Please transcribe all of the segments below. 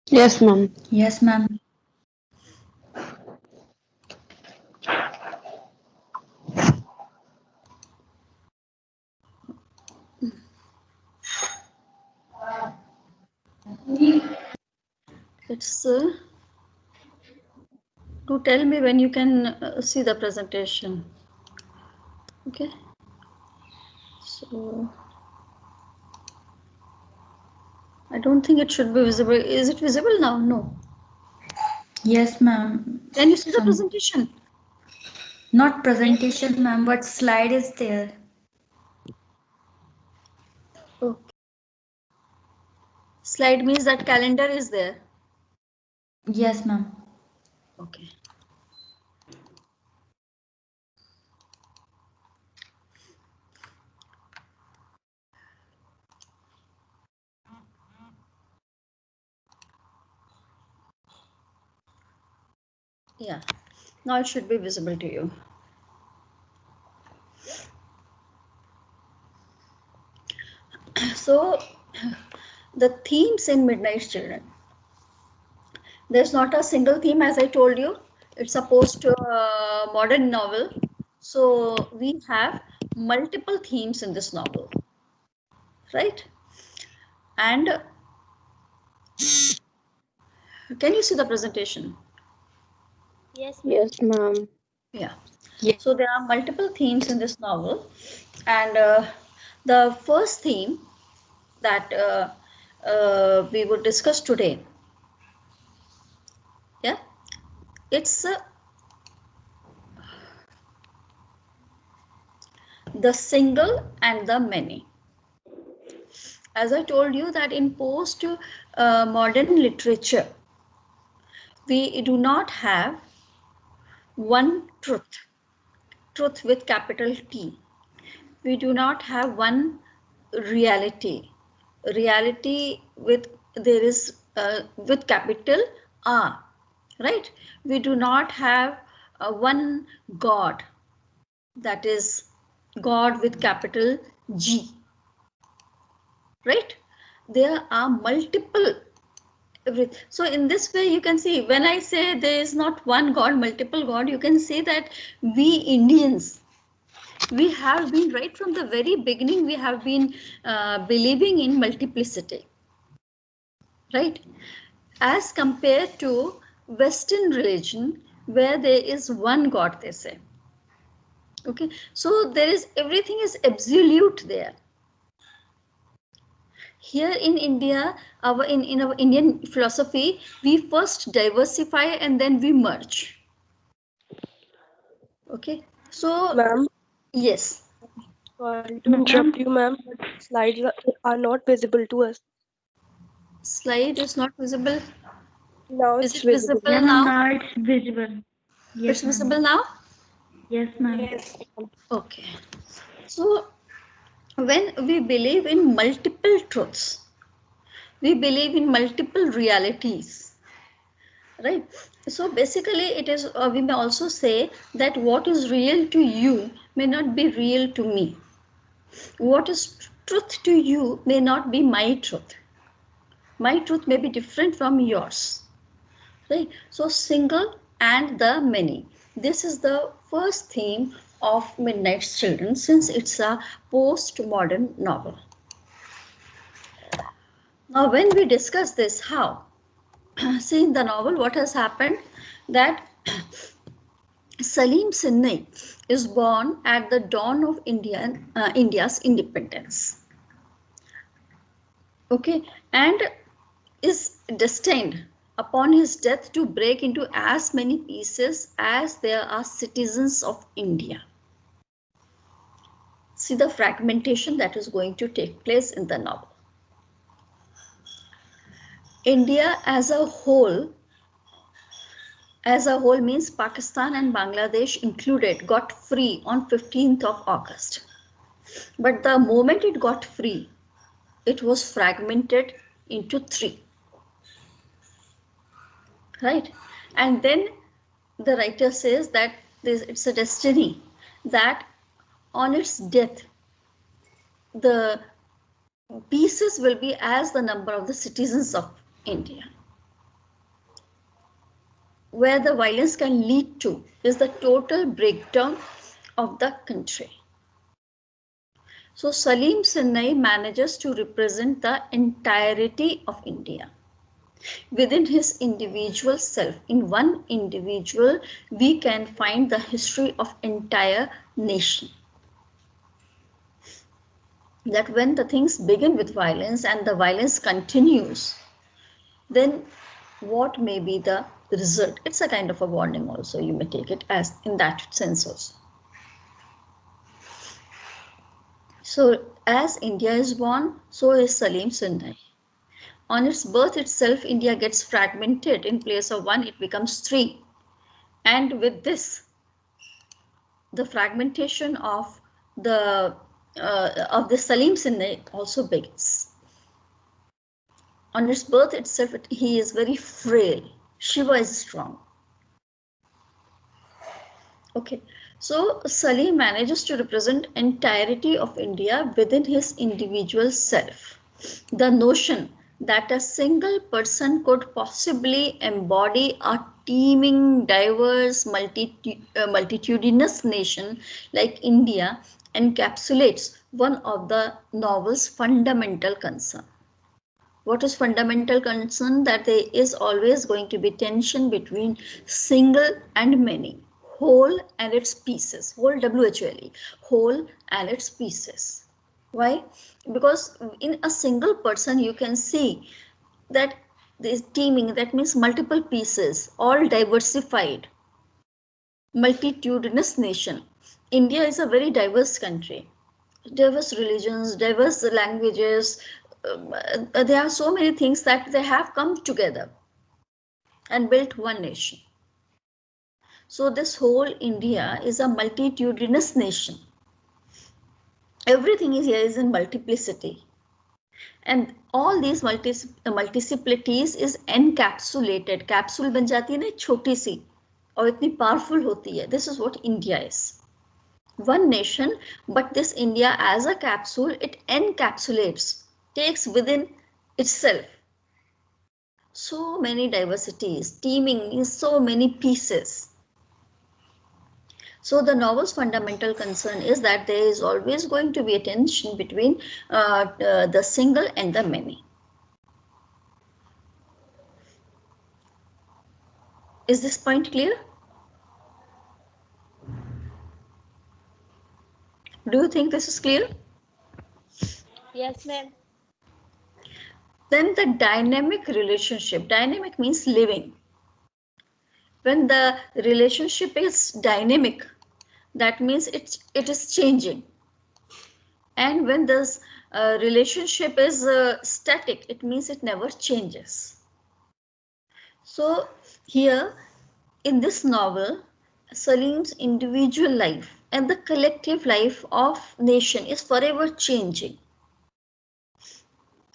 Yes, ma'am. Yes, ma'am. It's to tell me when you can see the presentation. Okay. So I don't think it should be visible. Is it visible now? No. Yes, ma'am. Can you see the Some presentation? not presentation, ma'am, but slide is there. Okay. Slide means that calendar is there. Yes, ma'am. Okay. Yeah. Now it should be visible to you. So the themes in Midnight Children. There's not a single theme, as I told you. It's a post modern novel. So we have multiple themes in this novel, right? And can you see the presentation? Yes, ma'am. Yes, ma'am. Yeah. Yes. So there are multiple themes in this novel. And the first theme that we would discuss today, yeah, it's the single and the many. As I told you that in post modern literature, we do not have one truth, truth with capital T. We do not have one reality, reality with there is with capital R, right? We do not have one God, that is God with capital G, right? There are multiple. So in this way you can see, when I say there is not one God, multiple God, you can say that we Indians, we have been right from the very beginning, we have been believing in multiplicity, right? As compared to Western religion, where there is one God, they say. Okay, so there is, everything is absolute there. Here in India, in our Indian philosophy, we first diversify and then we merge. Okay, so Ma'am, yes, sorry to interrupt Ma'am, you, ma'am, but slides are not visible to us. slide is not visible. Now Is it's it visible. yeah, visible ma'am, now? now it's visible. It's Yes, visible ma'am. now? Yes, ma'am. Yes, ma'am. Okay. So when we believe in multiple truths, we believe in multiple realities, right? So basically it is, we may also say that what is real to you may not be real to me. What is truth to you may not be my truth. My truth may be different from yours, right? So single and the many. This is the first theme of Midnight's Children, since it's a post-modern novel. Now when we discuss this, how? See, in the novel what has happened, that Salim Sinai is born at the dawn of India's independence. Okay, and is destined upon his death to break into as many pieces as there are citizens of India. See the fragmentation that is going to take place in the novel. India as a whole means Pakistan and Bangladesh included, got free on 15th of August. But the moment it got free, it was fragmented into three, right? And then the writer says that it's a destiny that on its death, the pieces will be as the number of the citizens of India. where the violence can lead to is the total breakdown of the country. So Salim Sinai manages to represent the entirety of India within his individual self. In one individual, we can find the history of entire nation. That when the things begin with violence and the violence continues, then what may be the result? It's a kind of a warning also. You may take it as in that sense also. So as India is born, so is Salim Sinai. On its birth itself, India gets fragmented. In place of one, it becomes three. And with this, the fragmentation of the Salim Sinai also begins. On its birth itself, he is very frail. Shiva is strong. Okay, so Salim manages to represent entirety of India within his individual self. The notion that a single person could possibly embody a teeming, diverse, multitudinous nation like India encapsulates one of the novel's fundamental concerns. What is fundamental concern? That there is always going to be tension between single and many, whole and its pieces, whole WHOLE, whole and its pieces. Why? Because in a single person you can see that this teaming, that means multiple pieces, all diversified, multitudinous nation. India is a very diverse country, diverse religions, diverse languages. There are so many things that they have come together and built one nation. So this whole India is a multitudinous nation. Everything is here is in multiplicity. And all these multiplicities is encapsulated. Capsule बन जाती है ना छोटी सी और इतनी powerful होती है. This is what India is. One nation, but this India as a capsule, it encapsulates, takes within itself so many diversities, teeming in so many pieces. So the novel's fundamental concern is that there is always going to be a tension between the single and the many. Is this point clear? Do you think this is clear? Yes, ma'am. Then the dynamic relationship. Dynamic means living. When the relationship is dynamic, that means it is changing. And when this relationship is static, it means it never changes. So here in this novel, Salim's individual life and the collective life of nation is forever changing.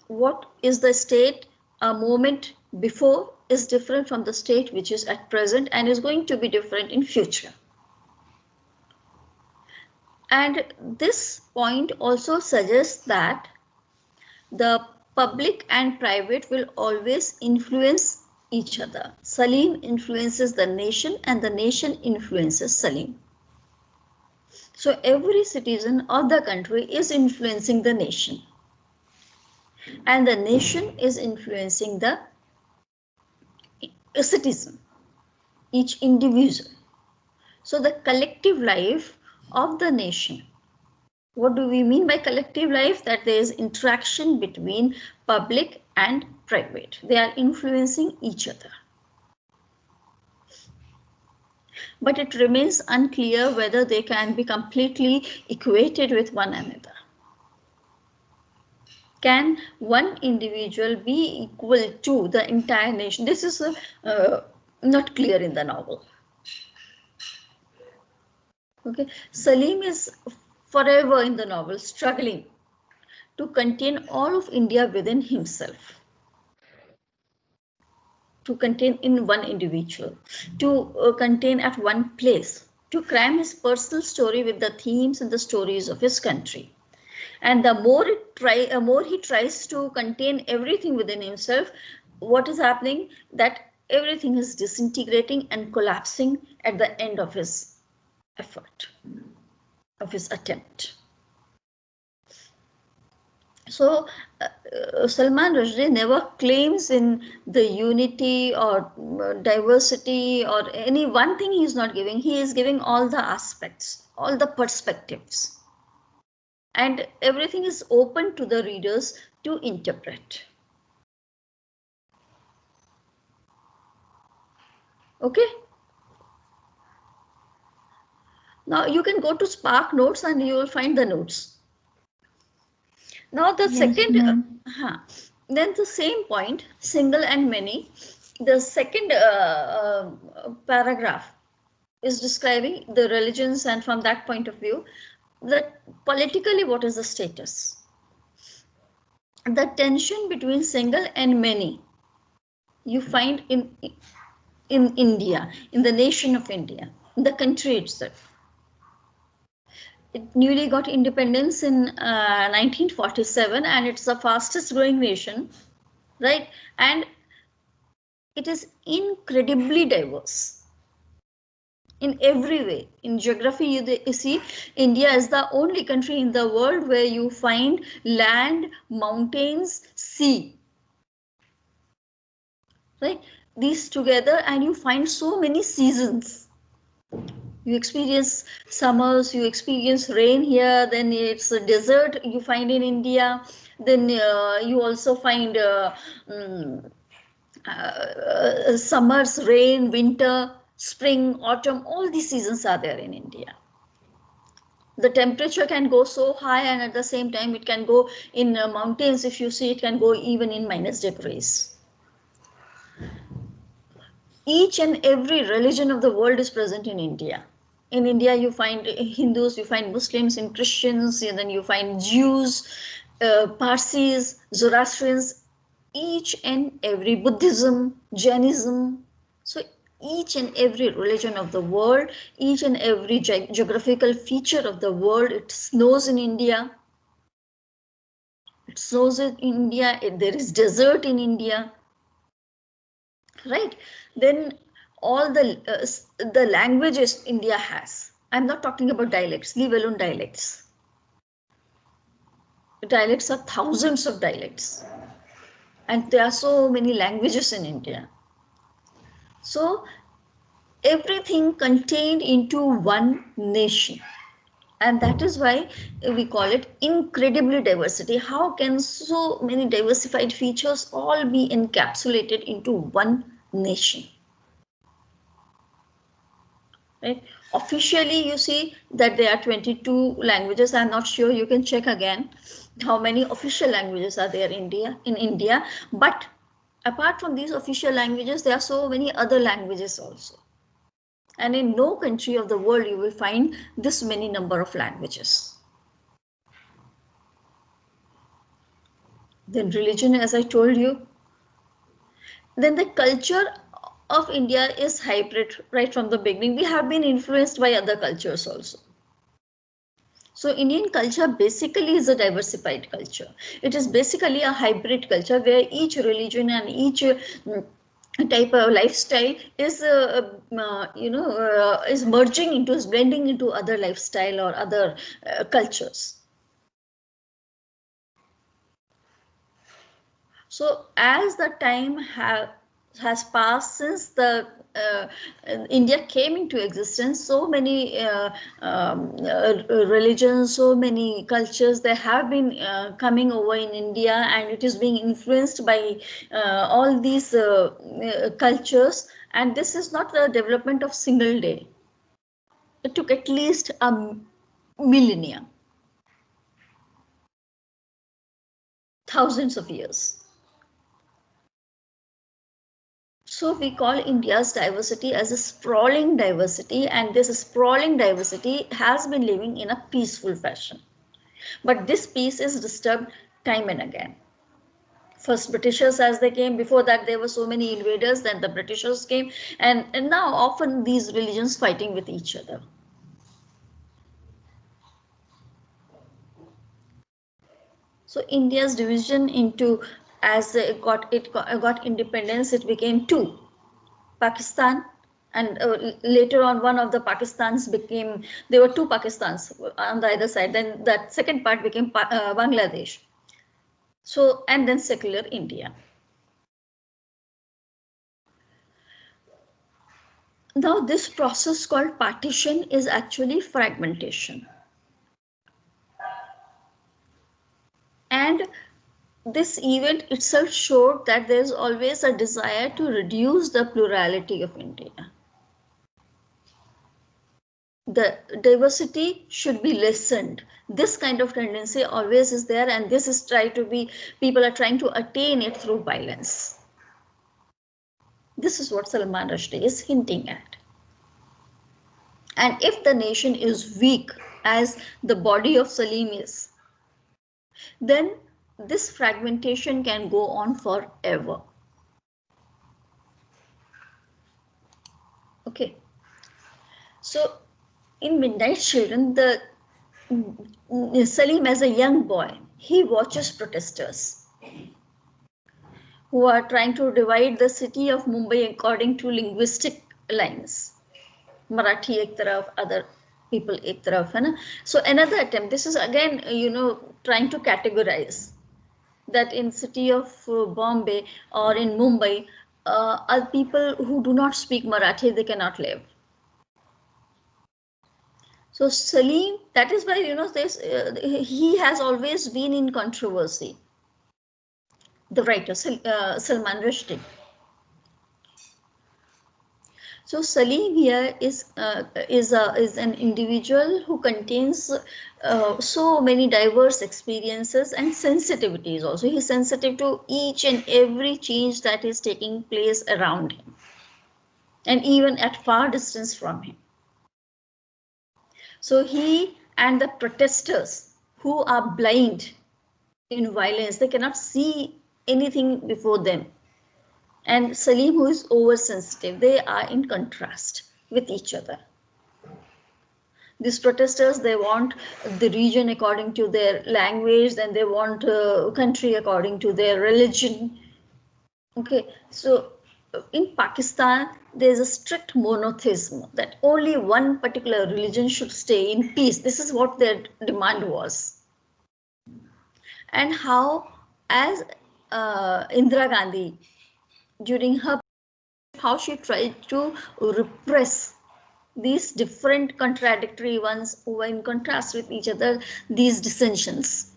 What is the state a moment before is different from the state which is at present and is going to be different in future. And this point also suggests that the public and private will always influence each other. Salim influences the nation and the nation influences Salim. So every citizen of the country is influencing the nation. And the nation is influencing the citizen, each individual. So the collective life of the nation. What do we mean by collective life? That there is interaction between public and private. They are influencing each other. But it remains unclear whether they can be completely equated with one another. Can one individual be equal to the entire nation? This is not clear in the novel. Okay, Salim is forever in the novel struggling to contain all of India within himself, to contain in one individual, to contain at one place, to cram his personal story with the themes and the stories of his country. And the more he tries to contain everything within himself, what is happening? That everything is disintegrating and collapsing at the end of his effort, of his attempt. So Salman Rushdie never claims in the unity or diversity or any one thing he is not giving. He is giving all the aspects, all the perspectives. And everything is open to the readers to interpret. Okay? Now you can go to Spark Notes and you will find the notes. Now the Yes, second, ma'am. then the same point, single and many, the second paragraph is describing the religions, and from that point of view, that politically what is the status? The tension between single and many you find in India, in the nation of India, in the country itself. It newly got independence in 1947, and it's the fastest growing nation, right? And it is incredibly diverse in every way. In geography, you see India is the only country in the world where you find land, mountains, sea, right? These together, and you find so many seasons. You experience summers, you experience rain here, then it's a desert you find in India, then you also find summers, rain, winter, spring, autumn, all these seasons are there in India. The temperature can go so high, and at the same time it can go in mountains, if you see, it can go even in -degrees. Each and every religion of the world is present in India. In India, you find Hindus, you find Muslims, and Christians, and then you find Jews, Parsis, Zoroastrians, each and every Buddhism, Jainism. So each and every religion of the world, each and every geographical feature of the world, it snows in India. It snows in India. There is desert in India, right? Then all the languages India has. I'm not talking about dialects, leave alone dialects. Dialects are thousands of dialects, and there are so many languages in India. So everything contained into one nation, and that is why we call it incredibly diversity. How can so many diversified features all be encapsulated into one nation? Right? Officially, you see that there are 22 languages. I'm not sure, you can check again how many official languages are there in India. But apart from these official languages, there are so many other languages also. And in no country of the world you will find this many number of languages. Then religion, as I told you. Then the culture of India is hybrid right from the beginning. We have been influenced by other cultures also. So Indian culture basically is a diversified culture. It is basically a hybrid culture where each religion and each type of lifestyle is is merging into, is blending into other lifestyle or other cultures. So as the time has passed since the India came into existence, so many religions, so many cultures, they have been coming over in India, and it is being influenced by all these cultures. And this is not the development of single day. It took at least a millennia, thousands of years. So we call India's diversity as a sprawling diversity, and this sprawling diversity has been living in a peaceful fashion. But this peace is disturbed time and again. First Britishers as they came, before that there were so many invaders, then the Britishers came, and now often these religions fighting with each other. So India's division into, as it got independence, it became two. Pakistan, and later on one of the Pakistans became, there were two Pakistans on the other side, then that second part became Bangladesh. So, and then secular India. Now this process called partition is actually fragmentation. And this event itself showed that there is always a desire to reduce the plurality of India. The diversity should be lessened. This kind of tendency always is there, and this is trying to be, people are trying to attain it through violence. This is what Salman Rushdie is hinting at. And if the nation is weak, as the body of Salim is, then this fragmentation can go on forever. Okay. So in Midnight Children, the Salim as a young boy, he watches protesters who are trying to divide the city of Mumbai according to linguistic lines. Marathi ek taraf, other people ek taraf, hai na? So another attempt, this is again, trying to categorize that in city of Bombay or in Mumbai, are people who do not speak Marathi, they cannot live. So Salim, that is why, this, he has always been in controversy. The writer, Salman Rushdie. So Salim here is an individual who contains so many diverse experiences and sensitivities also. He is sensitive to each and every change that is taking place around him, and even at far distance from him. So he and the protesters who are blind in violence, they cannot see anything before them. And Salim, who is oversensitive, they are in contrast with each other. These protesters, they want the region according to their language, then they want country according to their religion. Okay, so in Pakistan, there is a strict monotheism that only one particular religion should stay in peace. This is what their demand was. And how, as Indira Gandhi, during her, how she tried to repress these different contradictory ones who were in contrast with each other, these dissensions.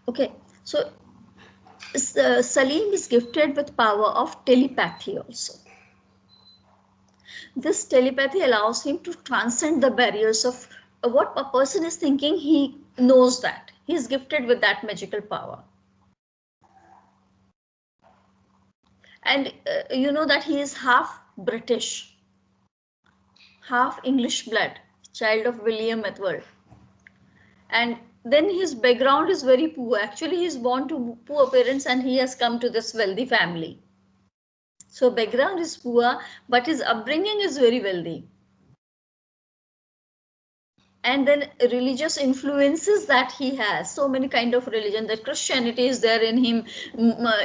Okay, so Salim is gifted with power of telepathy also. This telepathy allows him to transcend the barriers of what a person is thinking. He knows that. He is gifted with that magical power. And you know that he is half British, half English blood, child of William Ethel. And then his background is very poor. Actually, he is born to poor parents and he has come to this wealthy family. So background is poor, but his upbringing is very wealthy. And then religious influences that he has, so many kind of religion, that Christianity is there in him,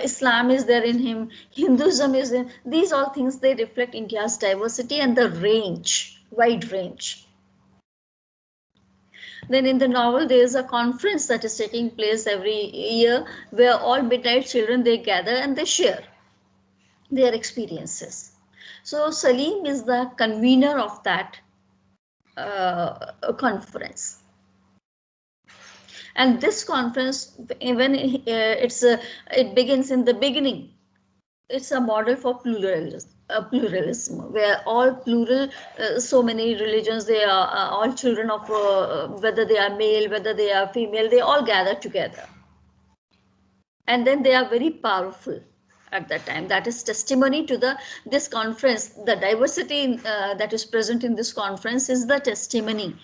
Islam is there in him, Hinduism is in, these all things, they reflect India's diversity and the range, wide range. Then in the novel, there is a conference that is taking place every year where all Midnight Children, they gather and they share their experiences. So Salim is the convener of that conference. And this conference, even it begins in the beginning, it's a model for pluralism, where all plural, so many religions, they are all children of, whether they are male, whether they are female, they all gather together. And then they are very powerful at that time. That is testimony to this conference. The diversity that is present in this conference is the testimony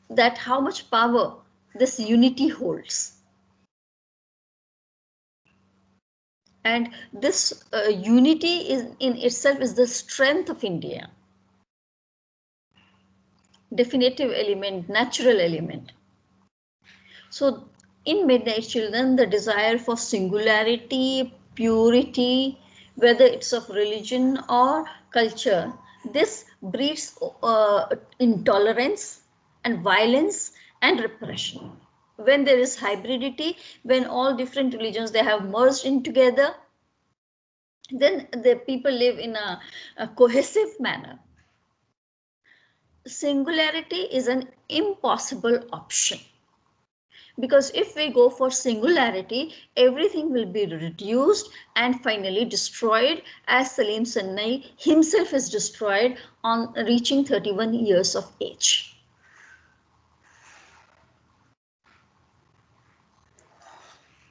that how much power this unity holds. And this unity is in itself is the strength of India. Definitive element, natural element. So in Midnight Children, the desire for singularity, purity, whether it's of religion or culture, this breeds intolerance and violence and repression. When there is hybridity, when all different religions they have merged in together, then the people live in a cohesive manner. Singularity is an impossible option, because if we go for singularity, everything will be reduced and finally destroyed, as Salim Sannai himself is destroyed on reaching 31 years of age.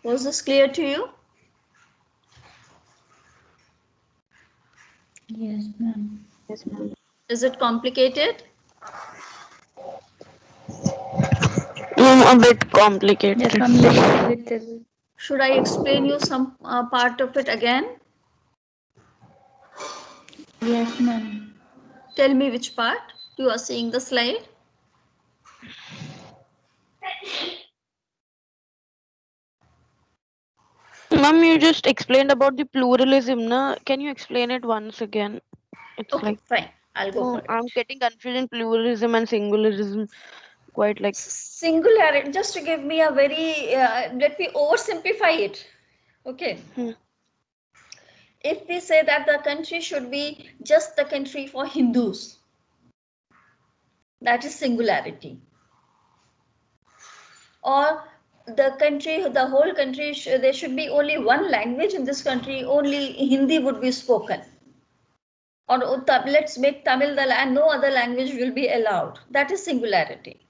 Was this clear to you? Yes, ma'am. Is it complicated? A bit complicated. Yes, ma'am. Little. Should I explain you some part of it again? Yes, ma'am. Tell me which part. You are seeing the slide. Ma'am, you just explained about the pluralism, na? Can you explain it once again? It's Okay, like, fine. I'll go for no, I'm it. getting confused in pluralism and singularism. Quite like, Singularity, just to give me a very, let me oversimplify it. Okay. hmm, If we say that the country should be just the country for Hindus, that is singularity. Or the whole country, there should be only one language in this country, only Hindi would be spoken. Or let's make Tamil the and no other language will be allowed. That is singularity.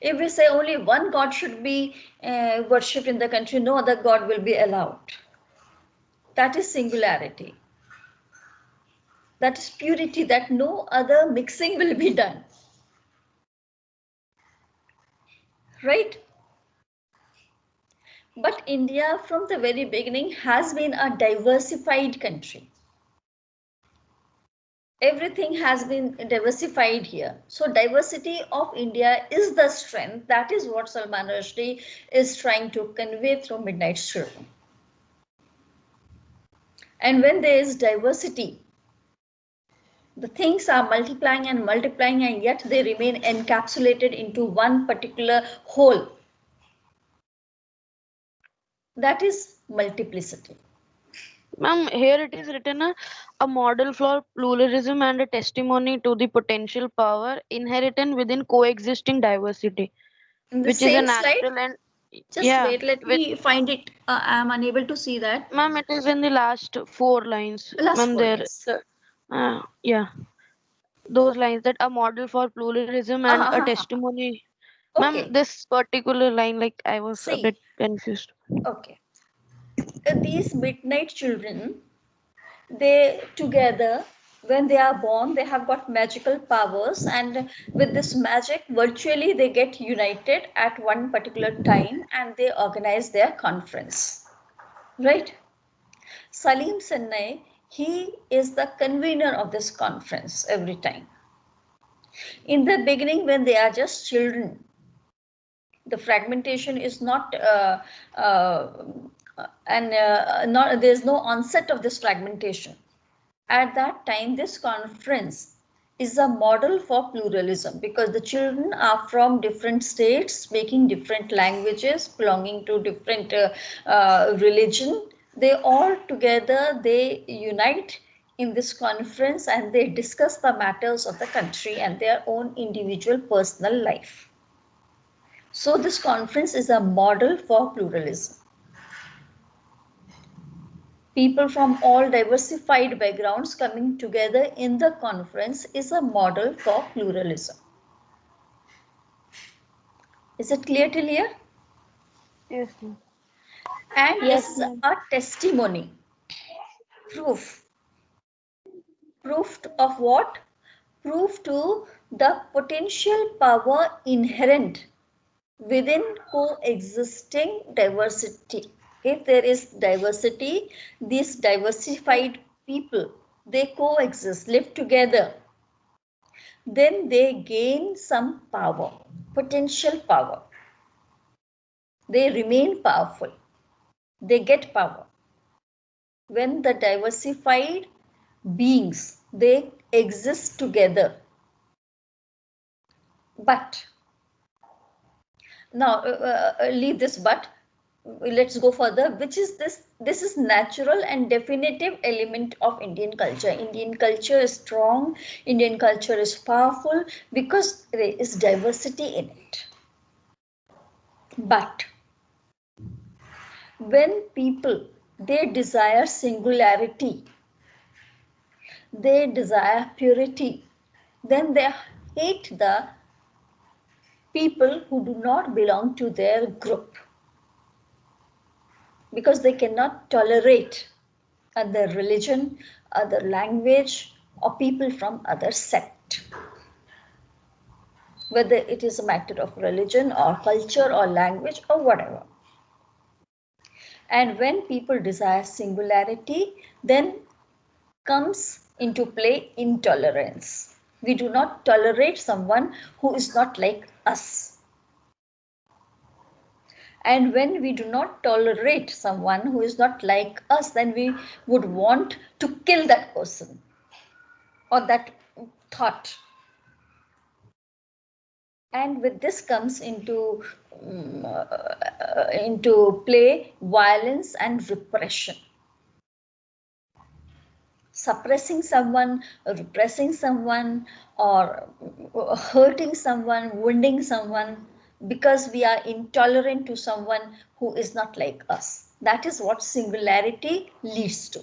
If we say only one God should be worshipped in the country, no other God will be allowed. That is singularity. That is purity, that no other mixing will be done. Right? But India from the very beginning has been a diversified country. Everything has been diversified here. So diversity of India is the strength. That is what Salman Rushdie is trying to convey through Midnight's Children. And when there is diversity, the things are multiplying and yet they remain encapsulated into one particular whole. That is multiplicity. ma'am, here it is written a model for pluralism and a testimony to the potential power inherent within coexisting diversity, In the which is a same slide, natural and just yeah, wait, let with me find it. I am unable to see that. ma'am, it is in the last four lines, Last ma'am. four There, lines. yeah, those lines that a model for pluralism and a testimony. Ma'am, Okay, this particular line, like I was a bit see, confused. okay. These midnight children, they together, when they are born, they have got magical powers, and with this magic, virtually they get united at one particular time and they organize their conference. Right? Salim Sennai, he is the convener of this conference every time. In the beginning, when they are just children, the fragmentation is not uh, there's no onset of this fragmentation. At that time, this conference is a model for pluralism, because the children are from different states, speaking different languages, belonging to different religion. They all together, they unite in this conference and they discuss the matters of the country and their own individual personal life. So this conference is a model for pluralism. People from all diversified backgrounds coming together in the conference is a model for pluralism. Is it clear till here? Yes, ma'am. And this Yes, is ma'am. a testimony, proof. Proof of what? Proof to the potential power inherent within coexisting diversity. If there is diversity, these diversified people, they coexist, live together, then they gain some power, potential power. They remain powerful. They get power when the diversified beings, they exist together. But now leave this but, let's go further. Which is this is natural and definitive element of Indian culture. Indian culture is strong, Indian culture is powerful because there is diversity in it. But when people, they desire singularity, they desire purity, then they hate the people who do not belong to their group, because they cannot tolerate other religion, other language, or people from other sect. Whether it is a matter of religion or culture or language or whatever. And when people desire singularity, then comes into play intolerance. We do not tolerate someone who is not like us. And when we do not tolerate someone who is not like us, then we would want to kill that person or that thought. And with this comes into play violence and repression. Suppressing someone, repressing someone, or hurting someone, wounding someone, because we are intolerant to someone who is not like us. That is what singularity leads to.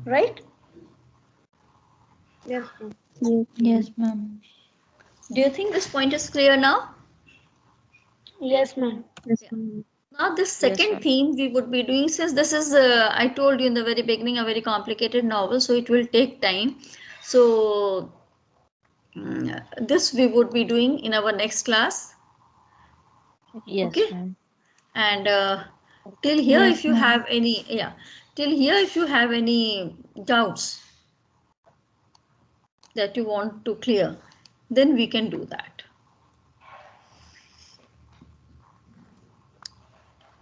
Right? Yes, ma'am. Yes, ma'am. Do you think this point is clear now? Yes, ma'am. Yeah. Now, this Yes, second ma'am. theme we would be doing, since this is, I told you in the very beginning, a very complicated novel, so it will take time. So, this we would be doing in our next class. Yes, Okay. ma'am. And till here, if Yes, you ma'am. have any, yeah, till here, if you have any doubts that you want to clear, then we can do that.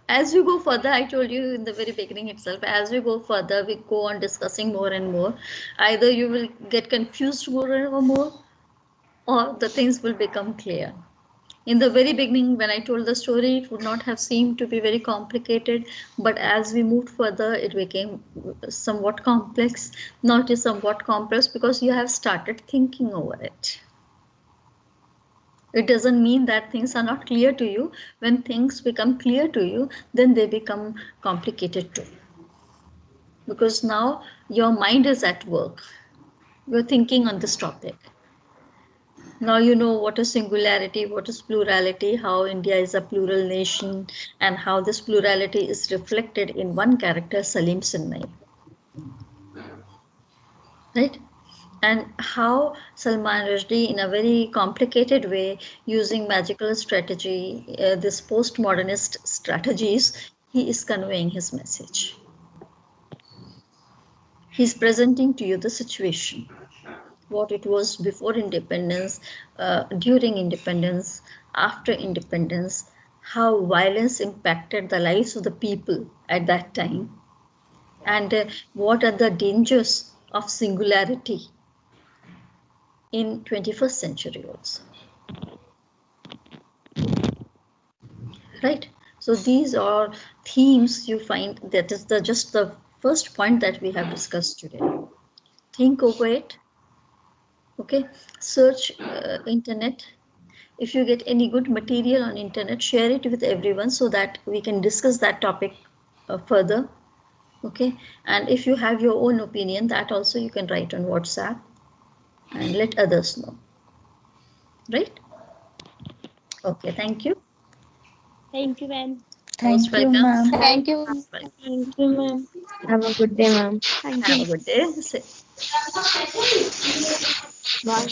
As we go further, I told you in the very beginning itself, as we go further, we go on discussing more and more. Either you will get confused more and more, or the things will become clear. In the very beginning, when I told the story, it would not have seemed to be very complicated, but as we moved further, it became somewhat complex. Now it is somewhat complex because you have started thinking over it. It doesn't mean that things are not clear to you. When things become clear to you, then they become complicated too. Because now your mind is at work. You're thinking on this topic. Now you know what is singularity, what is plurality, how India is a plural nation, and how this plurality is reflected in one character, Salim Sinai. Right? And how Salman Rushdie, in a very complicated way, using magical strategy, this postmodernist strategies, he is conveying his message. He's presenting to you the situation, what it was before independence, during independence, after independence, how violence impacted the lives of the people at that time, and what are the dangers of singularity in 21st century also. Right? So these are themes you find, that is the just the first point that we have discussed today. Think over it. Okay, search internet. If you get any good material on internet, share it with everyone so that we can discuss that topic further. Okay, and if you have your own opinion, that also you can write on WhatsApp and let others know. Right? Okay, thank you. Thank you, ma'am. Most Thank you, welcome. ma'am. Thank you. Welcome. Thank you, ma'am. Have a good day, ma'am. Thank Have a you. good day. Bye.